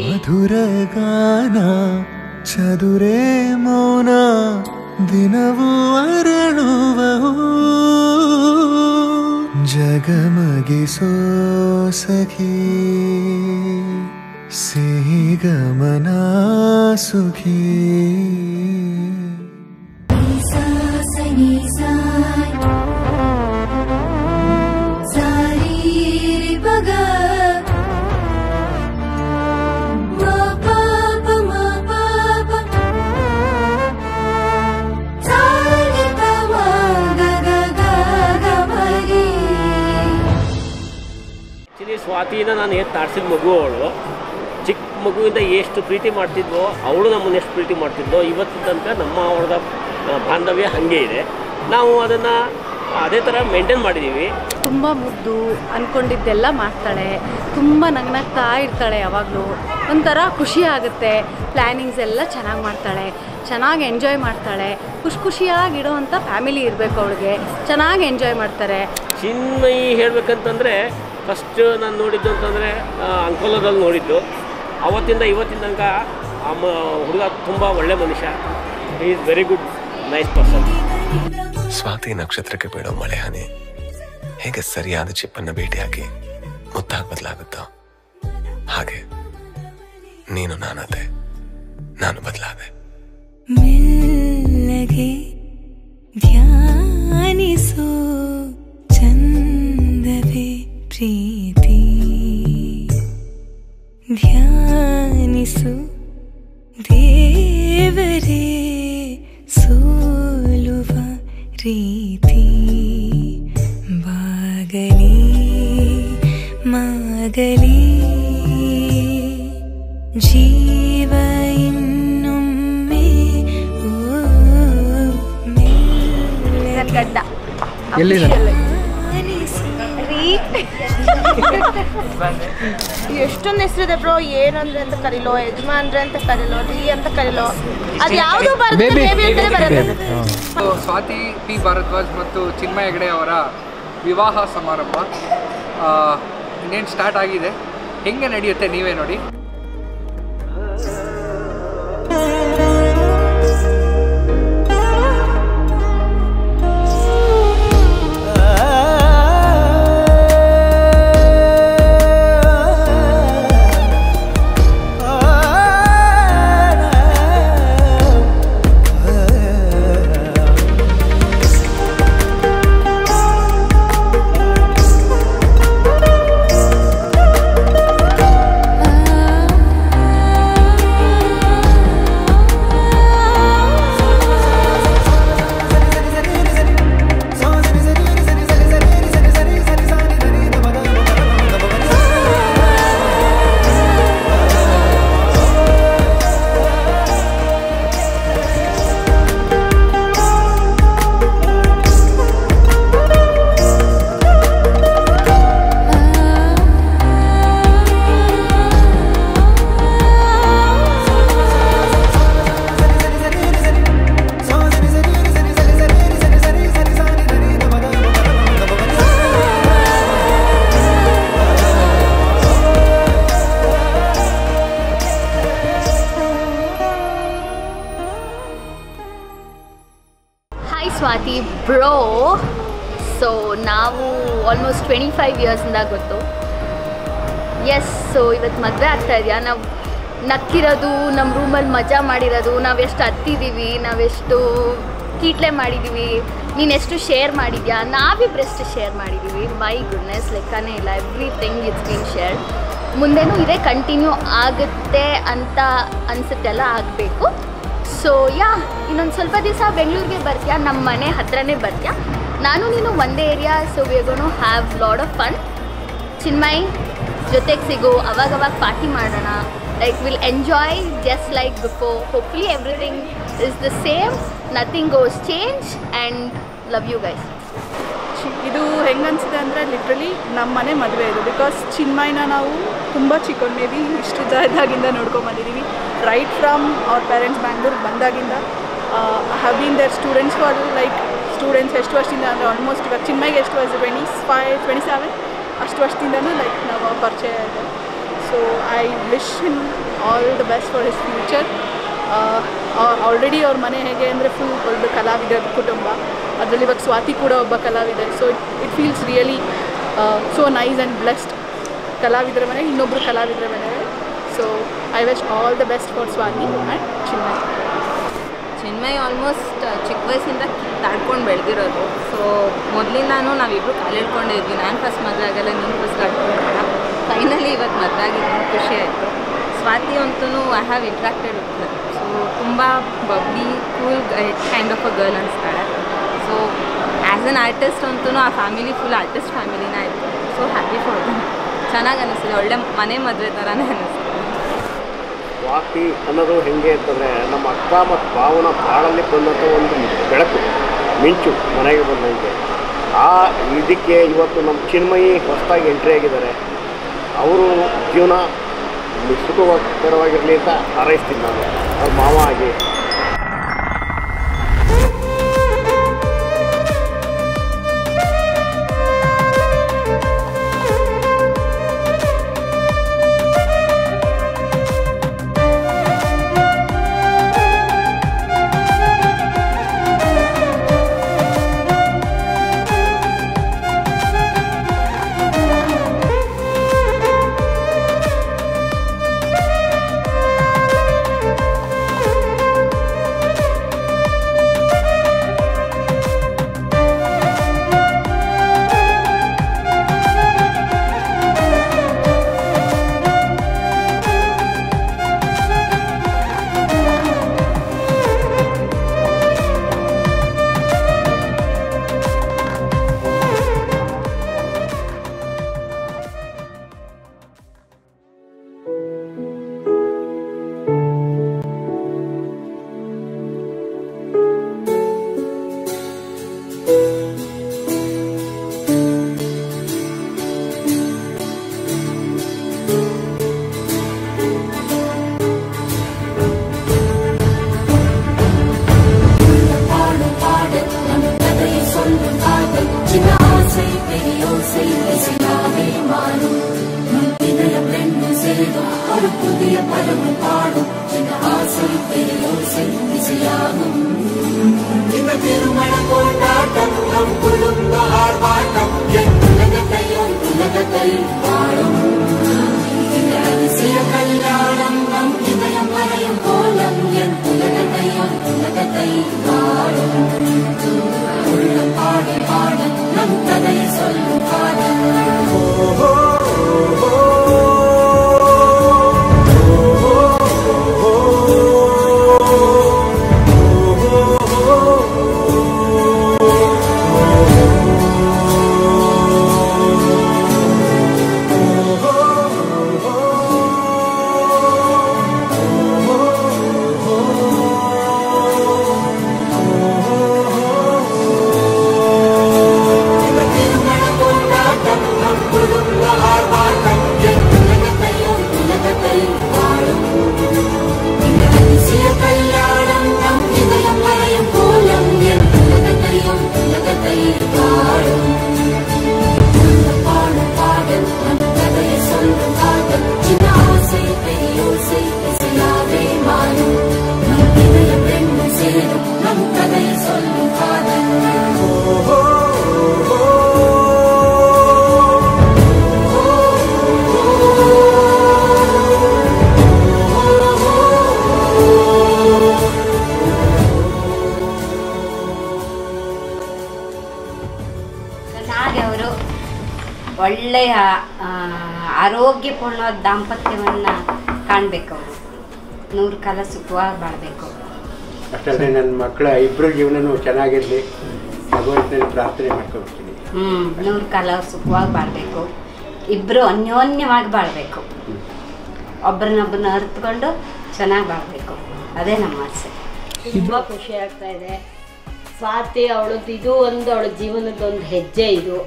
ಮಧುರ ಗಾನ ಚದುರೆ ಮೌನ ದಿನವೂ ಅರಳುವವು ಜಗಮಗಿಸೋ ಸಖಿ ಸಿಹಿ ಗಮನ ಸುಖಿ ಸ್ವಾತಿನ ನಾನು ತಾಡ್ಸಿದ ಮಗು ಅವಳು ಚಿಕ್ಕ ಮಗುವಿಂದ ಎಷ್ಟು ಪ್ರೀತಿ ಮಾಡ್ತಿದ್ವೋ ಅವಳು ನಮ್ಮನ್ನು ಎಷ್ಟು ಪ್ರೀತಿ ಮಾಡ್ತಿದ್ವೋ ಇವತ್ತು ತನಕ ನಮ್ಮ ಅವ್ರದ ಬಾಂಧವ್ಯ ಹಾಗೆ ಇದೆ. ನಾವು ಅದನ್ನು ಅದೇ ಥರ ಮೇಂಟೈನ್ ಮಾಡಿದ್ದೀವಿ. ತುಂಬ ಮುದ್ದು ಅಂದ್ಕೊಂಡಿದ್ದೆಲ್ಲ ಮಾಡ್ತಾಳೆ, ತುಂಬ ನಗ್ನಗ್ತಾ ಇರ್ತಾಳೆ, ಯಾವಾಗಲೂ ಒಂಥರ ಖುಷಿ ಆಗುತ್ತೆ. ಪ್ಲ್ಯಾನಿಂಗ್ಸ್ ಎಲ್ಲ ಚೆನ್ನಾಗಿ ಮಾಡ್ತಾಳೆ, ಚೆನ್ನಾಗಿ ಎಂಜಾಯ್ ಮಾಡ್ತಾಳೆ. ಖುಷಿಯಾಗಿಡೋವಂಥ ಫ್ಯಾಮಿಲಿ ಇರಬೇಕು ಅವಳಿಗೆ, ಚೆನ್ನಾಗಿ ಎಂಜಾಯ್ ಮಾಡ್ತಾರೆ. ಚಿನ್ಮಯಿ ಹೇಳಬೇಕಂತಂದರೆ ಫಸ್ಟ್ ನಾನು ನೋಡಿದ್ದು ಅಂತಂದರೆ ಅಂಕೋಲದಲ್ಲಿ ನೋಡಿದ್ದು. ಅವತ್ತಿಂದ ಇವತ್ತಿನ ತನಕ ಹುಡುಗ ತುಂಬ ಒಳ್ಳೆ ಮನುಷ್ಯ. He is very good, nice person. Swathi ನಕ್ಷತ್ರಕ್ಕೆ ಬೀಳೋ ಮಳೆ ಹನಿ ಹೇಗೆ ಸರಿಯಾದ ಚಿಪ್ಪನ್ನು ಭೇಟಿಯಾಗಿ ಮುತ್ತಾಗಿ ಬದಲಾಗುತ್ತೋ ಹಾಗೆ ನೀನು ನಾನಾದೆ, ನಾನು ಬದಲಾದೆ. ಮೆಲ್ಲಗೆ ಧ್ಯಾನಿಸೋ ಚಂದವೇ ಪ್ರೀತಿ, ಧ್ಯಾನಿಸು ದೇವರೇ ಸೋಲುವ ರೀತಿ. ಬಾಗಲಿ ಮಾಗಲಿ ಜೀವ ಇನ್ನೊಮ್ಮೆ ಗಡ್ಡ ಎಷ್ಟೊಂದು ಹೆಸರಿದೆ ಬ್ರೋ. ಏನಂದ್ರೆ ಅಂತ ಕರೀಲೋ, ಯಜಮಾನ್ರೆ ಅಂತ ಕರೀಲೋ, ರೀ ಅಂತ ಕರೀಲೋ, ಅದು ಯಾವುದು ಬರುತ್ತೆ. ಸ್ವಾತಿ ಪಿ ಭಾರದ್ವಾಜ್ ಮತ್ತು ಚಿನ್ಮಯ ಹೆಗಡೆ ಅವರ ವಿವಾಹ ಸಮಾರಂಭ ಇನ್ನೇನು ಸ್ಟಾರ್ಟ್ ಆಗಿದೆ. ಹೆಂಗೆ ನಡೆಯುತ್ತೆ ನೀವೇ ನೋಡಿ. ಸ್ವಾತಿ ಬ್ರೋ. ಸೊ ನಾವು ಆಲ್ಮೋಸ್ಟ್ 25 ಇಯರ್ಸಿಂದ ಗೊತ್ತು. ಎಸ್, ಸೊ ಇವತ್ತು ಮದುವೆ ಆಗ್ತಾ ಇದೆಯಾ. ನಾವು ನಕ್ಕಿರೋದು, ನಮ್ಮ ರೂಮಲ್ಲಿ ಮಜಾ ಮಾಡಿರೋದು, ನಾವೆಷ್ಟು ಹತ್ತಿದ್ದೀವಿ, ನಾವೆಷ್ಟು ಕೀಟ್ಲೆ ಮಾಡಿದ್ದೀವಿ, ನೀನೆಷ್ಟು ಶೇರ್ ಮಾಡಿದ್ಯಾ, ನಾವಿಬ್ಬರೆಷ್ಟು ಶೇರ್ ಮಾಡಿದ್ದೀವಿ. ಮೈ ಗುಡ್ನೆಸ್, ಲೆಕ್ಕನೇ ಇಲ್ಲ. ಎವ್ರಿಥಿಂಗ್ ಇಟ್ಸ್ ಬೀನ್ ಶೇರ್ಡ್. ಮುಂದೆನೂ ಇದೇ ಕಂಟಿನ್ಯೂ ಆಗುತ್ತೆ ಅಂತ ಅನಿಸುತ್ತೆಲ್ಲ ಆಗಬೇಕು. ಸೊ ಯಾ, ಇನ್ನೊಂದು ಸ್ವಲ್ಪ ದಿವಸ ಬೆಂಗಳೂರಿಗೆ ಬರ್ತೀಯಾ, ನಮ್ಮ ಮನೆ ಹತ್ರನೇ ಬರ್ತೀಯಾ. ನಾನು ನೀನು ಒಂದೇ area. So we are gonna have lot of fun. Chinmay ಜೊತೆಗೆ ಸಿಗೋ, ಅವಾಗವಾಗ ಪಾರ್ಟಿ ಮಾಡೋಣ. Like will enjoy just like before. Hopefully everything is the same, nothing goes change and love you guys. ಇದು ಹೆಂಗೆ ಅನಿಸಿದೆ ಅಂದರೆ ಲಿಟ್ರಲಿ ನಮ್ಮ ಮನೆ ಮದುವೆ ಇದು. ಬಿಕಾಸ್ ಚಿನ್ಮಯ್ನ ನಾವು ತುಂಬ ಚಿಕ್ಕವನು, ಮೇ ಬಿ ಇಷ್ಟು ಇದ್ದಾಗಿಂದ ನೋಡ್ಕೊಂಬಂದಿದ್ದೀವಿ. ರೈಟ್ ಫ್ರಮ್ ಅವ್ರ ಪೇರೆಂಟ್ಸ್ ಬ್ಯಾಂಗ್ಳೂರಿಗೆ ಬಂದಾಗಿಂದ I have been their students for like students ಎಷ್ಟು ವರ್ಷದಿಂದ ಅಂದರೆ ಆಲ್ಮೋಸ್ಟ್ ಇವಾಗ ಚಿನ್ಮಯ್ಗೆ ಎಷ್ಟು ವರ್ಷ 27 ಅಷ್ಟು ವರ್ಷದಿಂದನೂ ಲೈಕ್ ನಾವು ಪರಿಚಯ ಇದೆ. So I wish him all the best for his future. Already ಅವ್ರ ಮನೆ ಹೇಗೆ ಅಂದರೆ ಫುಲ್ ಒಂದು ಕಲಾವಿದರ ಕುಟುಂಬ, ಅದರಲ್ಲಿ ಇವಾಗ ಸ್ವಾತಿ ಕೂಡ ಒಬ್ಬ ಕಲಾವಿದೆ. So it feels really so nice and blessed. ಕಲಾವಿದರ ಮನೆಗೆ ಇನ್ನೊಬ್ಬರು ಕಲಾವಿದರ ಮನೆಗೆ. So I wish all the best for Swati and Chinmay. Chinmay almost ಚಿಕ್ಕ ವಯಸ್ಸಿಂದ ಕಿತ್ತಾಡ್ಕೊಂಡು ಬೆಳೆದಿರೋದು. ಸೊ ಮೊದಲಿಂದಾನು ನಾವಿಬ್ಬರು ಕಾಲಿಡ್ಕೊಂಡೇ ಇದ್ವಿ. ನಾನು ಫಸ್ಟ್ ಮದುವೆ ಆಗಲ್ಲ, ನೀನು ಫಸ್ಟ್ ಆಡ್ಕೊಂಡ. ಫೈನಲಿ ಇವತ್ತು ಮದುವೆ ಆಗಿದ್ದು ಖುಷಿ ಆಯಿತು. ಸ್ವಾತಿ ಅಂತೂ I have interacted with her. So ತುಂಬ bubbly cool kind of a girl ಅನಿಸ್ತಾಳೆ. ಸೊ ಆ್ಯಸ್ ಅನ್ ಆರ್ಟಿಸ್ಟ್ ಅಂತೂ ಆ ಫ್ಯಾಮಿಲಿ ಫುಲ್ ಆರ್ಟಿಸ್ಟ್ ಫ್ಯಾಮಿಲಿನೇ ಆಯಿತು. So happy for them. ಚೆನ್ನಾಗಿ ಅನ್ನಿಸ್ತಿದೆ, ಒಳ್ಳೆ ಮನೆ ಮದುವೆ ಥರನೇ ಅನ್ನಿಸ್ತಿದೆ. ಸ್ವಾತಿ ಅನ್ನೋದು ಹೆಂಗೆ ಅಂತಂದರೆ ನಮ್ಮ ಅಕ್ಕ ಮತ್ತು ಭಾವನ ಬಾಳಲ್ಲಿ ಬಂದಂಥ ಒಂದು ಬೆಳಕು, ಮಿಂಚು ಮನೆಗೆ ಬಂದಂಗೆ. ಇದಕ್ಕೆ ಇವತ್ತು ನಮ್ಮ ಚಿನ್ಮಯಿ ಹೊಸದಾಗಿ ಎಂಟ್ರಿ ಆಗಿದ್ದಾರೆ. ಅವರು ಜೀವನ ಸುಖಕರವಾಗಿರಲಿ ಅಂತ ಹಾರೈಸ್ತೀನಿ ನಾನು ಅವ್ರ ಮಾವ ಆಗಿ. ಒಳ್ಳೆಯ ಆರೋಗ್ಯಪೂರ್ಣ ದಾಂಪತ್ಯವನ್ನು ಕಾಣಬೇಕು. ಅವರು 100 ಕಾಲ ಸುಖವಾಗಿ ಬಾಳಬೇಕು. ಅಷ್ಟೇ ನನ್ನ ಮಕ್ಕಳ ಇಬ್ಬರು ಜೀವನನೂ ಚೆನ್ನಾಗಿರಲಿ ಭಗವಂತನ ಪ್ರಾರ್ಥನೆ ಮಾಡ್ಕೊಳ್ತೀನಿ. 100 ಕಾಲ ಸುಖವಾಗಿ ಬಾಳಬೇಕು. ಇಬ್ಬರು ಅನ್ಯೋನ್ಯವಾಗಿ ಬಾಳಬೇಕು. ಒಬ್ಬರನ್ನೊಬ್ಬರನ್ನ ಅರಿತುಕೊಂಡು ಚೆನ್ನಾಗಿ ಬಾಳಬೇಕು. ಅದೇ ನಮ್ಮ ಆಸೆ. ತುಂಬ ಖುಷಿ ಆಗ್ತಾ ಇದೆ. ಸ್ವಾತಿ ಅವಳದ್ದು ಇದು ಒಂದು ಅವಳ ಜೀವನದೊಂದು ಹೆಜ್ಜೆ. ಇದು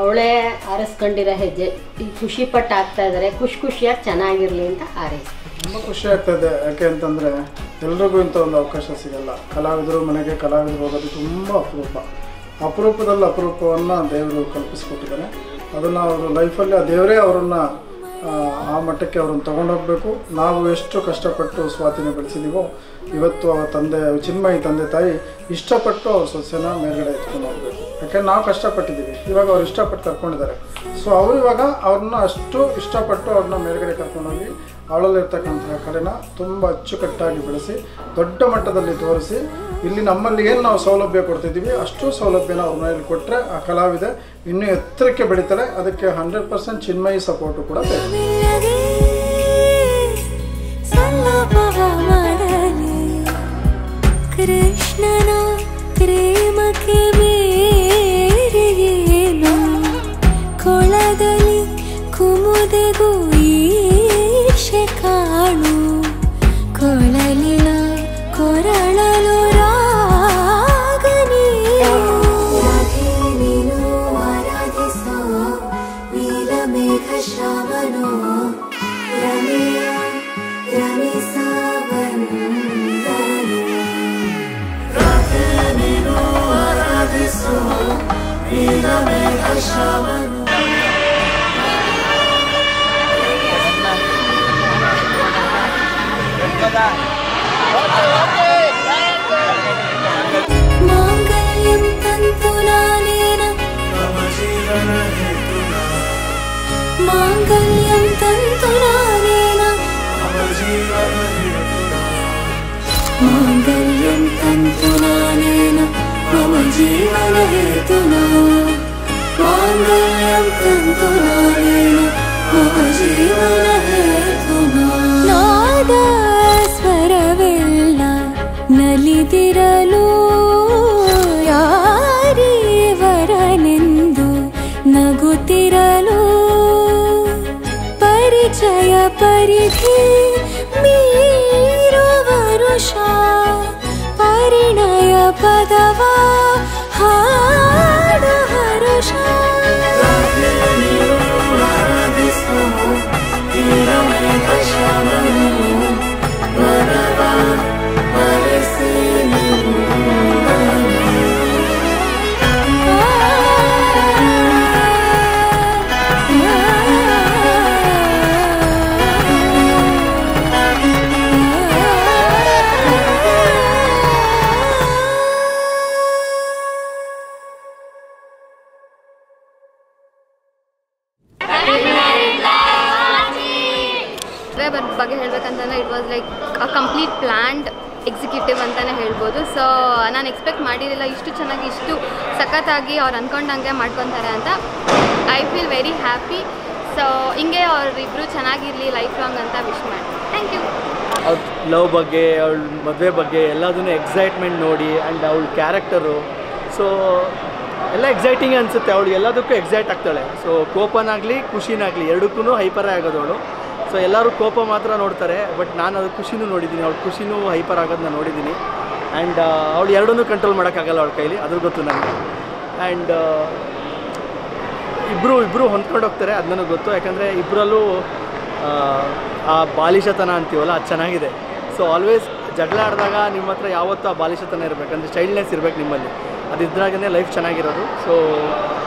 ಅವಳೇ ಆರಿಸ್ಕೊಂಡಿರೋ ಹೆಜ್ಜೆ. ಈ ಖುಷಿ ಪಟ್ಟು ಆಗ್ತಾ ಇದ್ದಾರೆ. ಖುಷಿಯಾಗಿ ಚೆನ್ನಾಗಿರಲಿ ಅಂತ ಹಾರೈಸ್ತೀನಿ. ತುಂಬ ಖುಷಿ ಆಗ್ತದೆ. ಯಾಕೆ ಅಂತಂದರೆ ಎಲ್ರಿಗೂ ಇಂಥ ಒಂದು ಅವಕಾಶ ಸಿಗಲ್ಲ. ಕಲಾವಿದರು ಮನೆಗೆ ಕಲಾವಿದರು ಹೋಗೋದು ತುಂಬ ಅಪರೂಪದಲ್ಲಿ ಅಪರೂಪವನ್ನು ದೇವರು ಕಲ್ಪಿಸ್ಕೊಟ್ಟಿದ್ದಾನೆ. ಅದನ್ನು ಅವರು ಲೈಫಲ್ಲಿ ಆ ದೇವರೇ ಅವರನ್ನು ಆ ಮಟ್ಟಕ್ಕೆ ಅವ್ರನ್ನ ತೊಗೊಂಡೋಗ್ಬೇಕು. ನಾವು ಎಷ್ಟು ಕಷ್ಟಪಟ್ಟು ಸ್ವಾತಿನ ಬೆಳೆಸಿದ್ದೀವೋ ಇವತ್ತು ಅವರ ತಂದೆ ಚಿನ್ಮಯಿ ತಂದೆ ತಾಯಿ ಇಷ್ಟಪಟ್ಟು ಅವ್ರ ಸೊಸೆನ ಮೇಲ್ಗಡೆ ಎತ್ಕೊಂಡು ಹೋಗಬೇಕು. ಯಾಕೆಂದ್ರೆ ನಾವು ಕಷ್ಟಪಟ್ಟಿದ್ದೀವಿ, ಇವಾಗ ಅವ್ರು ಇಷ್ಟಪಟ್ಟು ಕರ್ಕೊಂಡಿದ್ದಾರೆ. ಸೊ ಅವರು ಇವಾಗ ಅವ್ರನ್ನ ಅಷ್ಟು ಇಷ್ಟಪಟ್ಟು ಅವ್ರನ್ನ ಮೇಲ್ಗಡೆ ಕರ್ಕೊಂಡೋಗಿ ಅವಳಲ್ಲಿರ್ತಕ್ಕಂತಹ ಕಡೆನ ತುಂಬ ಅಚ್ಚುಕಟ್ಟಾಗಿ ಬೆಳೆಸಿ ದೊಡ್ಡ ಮಟ್ಟದಲ್ಲಿ ತೋರಿಸಿ ಇಲ್ಲಿ ನಮ್ಮಲ್ಲಿ ಏನು ನಾವು ಸೌಲಭ್ಯ ಕೊಡ್ತಿದ್ದೀವಿ ಅಷ್ಟು ಸೌಲಭ್ಯನ ಅವ್ರ ಮನೇಲಿ ಕೊಟ್ಟರೆ ಆ ಕಲಾವಿದೆ ಇನ್ನೂ ಎತ್ತರಕ್ಕೆ ಬೆಳೀತಾರೆ. ಅದಕ್ಕೆ 100% ಚಿನ್ಮಯಿ ಸಪೋರ್ಟು ಕೂಡ ಬೇಕು. ಕೃಷ್ಣನ ಪ್ರೇಮಕ್ಕೆ ಮೇರೆಯೇನು ಕೊಳದಲ್ಲಿ ಕುಮುದೆಗೂ ಈಶೆ ಕಾಣು ಕೊಳಲಿನ ಕೊರಳಲು ರಾಗನಿ ನೀನು ಆರಾಧಿಸೋ ನೀಲಮೇಘ ಶ್ರಾವಣೋ ರಮೆಯ ರಮಿಸ ಬಂದನು ನೀನು ಆರಾಧಿಸೋ ನೀಲಮೇಘ ಶ್ರಾವಣೋ मांगल्यं तन्तुनानेन मांगल्यं तन्तुनानेन मांगल्यं तन्तुनानेन मम जीवनहेतुना मांगल्यं तन्तुनानेन मम जीवनहेतुना नाद ಸ್ವರವೆಲ್ಲ ನಲಿದಿರಲು ಯಾರೀವರನೆಂದು ನಗುತ್ತಿರಲು ಪರಿಚಯ ಪರಿಧಿ ಮೀರುವ ವರುಷ ಪರಿಣಯ ಪದವ ಹಾಡು ಹರುಷ ಬಗ್ಗೆ ಹೇಳ್ಬೇಕಂತಂದ್ರೆ it was like a complete planned executive ಅಂತಲೇ ಹೇಳ್ಬೋದು. ಸೊ ನಾನು ಎಕ್ಸ್ಪೆಕ್ಟ್ ಮಾಡಿರಲಿಲ್ಲ ಇಷ್ಟು ಚೆನ್ನಾಗಿ ಇಷ್ಟು ಸಖತ್ತಾಗಿ ಅವ್ರು ಅಂದ್ಕೊಂಡಂಗೆ ಮಾಡ್ಕೊತಾರೆ ಅಂತ. I feel very happy. So ಹಿಂಗೆ ಅವರಿಬ್ಬರು ಚೆನ್ನಾಗಿರಲಿ ಲೈಫ್ ಲಾಂಗ್ ಅಂತ ವಿಶ್ ಮಾಡಿ. Thank you. ಅವ್ರ ಲವ್ ಬಗ್ಗೆ ಅವಳ ಮದುವೆ ಬಗ್ಗೆ ಎಲ್ಲದನ್ನೂ ಎಕ್ಸೈಟ್ಮೆಂಟ್ ನೋಡಿ ಆ್ಯಂಡ್ ಅವಳ ಕ್ಯಾರೆಕ್ಟರು ಸೊ ಎಲ್ಲ ಎಕ್ಸೈಟಿಂಗ್ ಅನಿಸುತ್ತೆ. ಅವಳು ಎಲ್ಲದಕ್ಕೂ ಎಕ್ಸೈಟ್ ಆಗ್ತಾಳೆ. ಸೊ ಕೋಪನಾಗಲಿ ಖುಷಿನಾಗಲಿ ಎರಡಕ್ಕೂ ಹೈಪರೇ ಆಗೋದು ಅವಳು. ಸೊ ಎಲ್ಲರೂ ಕೋಪ ಮಾತ್ರ ನೋಡ್ತಾರೆ, ಬಟ್ ನಾನು ಅದು ಖುಷಿನೂ ನೋಡಿದ್ದೀನಿ. ಅವಳು ಖುಷಿನೂ ಹೈಪರ್ ಆಗೋದನ್ನ ನೋಡಿದ್ದೀನಿ. ಆ್ಯಂಡ್ ಅವಳು ಎರಡನ್ನೂ ಕಂಟ್ರೋಲ್ ಮಾಡೋಕ್ಕಾಗಲ್ಲ ಅವಳ ಕೈಲಿ, ಅದ್ರ ಗೊತ್ತು ನನಗೆ. ಆ್ಯಂಡ್ ಇಬ್ಬರು ಹೊಂದ್ಕೊಂಡು ಹೋಗ್ತಾರೆ, ಅದು ನನಗೆ ಗೊತ್ತು. ಯಾಕಂದರೆ ಇಬ್ಬರಲ್ಲೂ ಆ ಬಾಲಿಶತನ ಅಂತೀವಲ್ಲ ಅದು ಚೆನ್ನಾಗಿದೆ. ಸೊ ಆಲ್ವೇಸ್ ಜಗಳ ಆಡಿದಾಗ ನಿಮ್ಮ ಹತ್ರ ಯಾವತ್ತೂ ಆ ಬಾಲಿಶತನ ಇರಬೇಕಂದ್ರೆ ಚೈಲ್ಡ್ನೆಸ್ ಇರಬೇಕು ನಿಮ್ಮಲ್ಲಿ. ಅದಿದ್ರಾಗೇ ಲೈಫ್ ಚೆನ್ನಾಗಿರೋದು. ಸೊ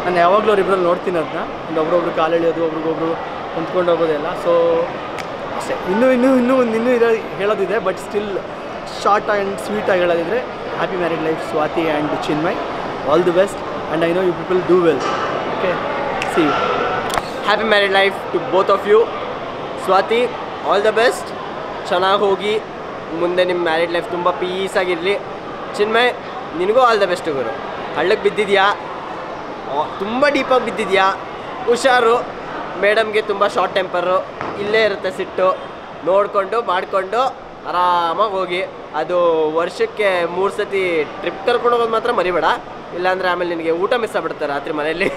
ನಾನು ಯಾವಾಗಲೂ ಅವ್ರಿಬ್ರಲ್ಲಿ ನೋಡ್ತೀನಿ ಅದನ್ನ. ಒಂದು ಒಬ್ರೊಬ್ರು ಕಾಲು ಎಳೆಯೋದು, ಒಬ್ರಿಗೊಬ್ರು ಹೊಂದ್ಕೊಂಡು ಹೋಗೋದೆಲ್ಲ. ಸೊ ಅಷ್ಟೇ. ಇನ್ನೂ ಹೇಳೋದಿದೆ, ಬಟ್ ಸ್ಟಿಲ್ ಶಾರ್ಟ್ ಆ್ಯಂಡ್ ಸ್ವೀಟಾಗಿ ಹೇಳೋದಿದ್ರೆ happy married life Swathi and Chinmay. All the best and I know you people do well. Okay, see you. Happy married life to both of you. Swathi, all the best. ಚೆನ್ನಾಗಿ ಹೋಗಿ ಮುಂದೆ ನಿಮ್ಮ married life ತುಂಬ ಪೀಸಾಗಿರಲಿ. ಚಿನ್ಮಯ್, ನಿನಗೂ all the best ಗುರು. ಹಳ್ಳಕ್ಕೆ ಬಿದ್ದಿದ್ಯಾ, ತುಂಬ ಡೀಪಾಗಿ ಬಿದ್ದಿದ್ಯಾ, ಹುಷಾರು. ಮೇಡಮ್ಗೆ ತುಂಬ ಶಾರ್ಟ್ ಟೆಂಪರು, ಇಲ್ಲೇ ಇರುತ್ತೆ ಸಿಟ್ಟು. ನೋಡಿಕೊಂಡು ಮಾಡಿಕೊಂಡು ಆರಾಮಾಗಿ ಹೋಗಿ. ಅದು ವರ್ಷಕ್ಕೆ 3 ಸತಿ ಟ್ರಿಪ್ ಕರ್ಕೊಂಡು ಹೋಗೋದು ಮಾತ್ರ ಮರಿಬೇಡ, ಇಲ್ಲಾಂದರೆ ಆಮೇಲೆ ನಿನಗೆ ಊಟ ಮಿಸ್ ಆಗ್ಬಿಡುತ್ತೆ ರಾತ್ರಿ ಮನೆಯಲ್ಲಿ.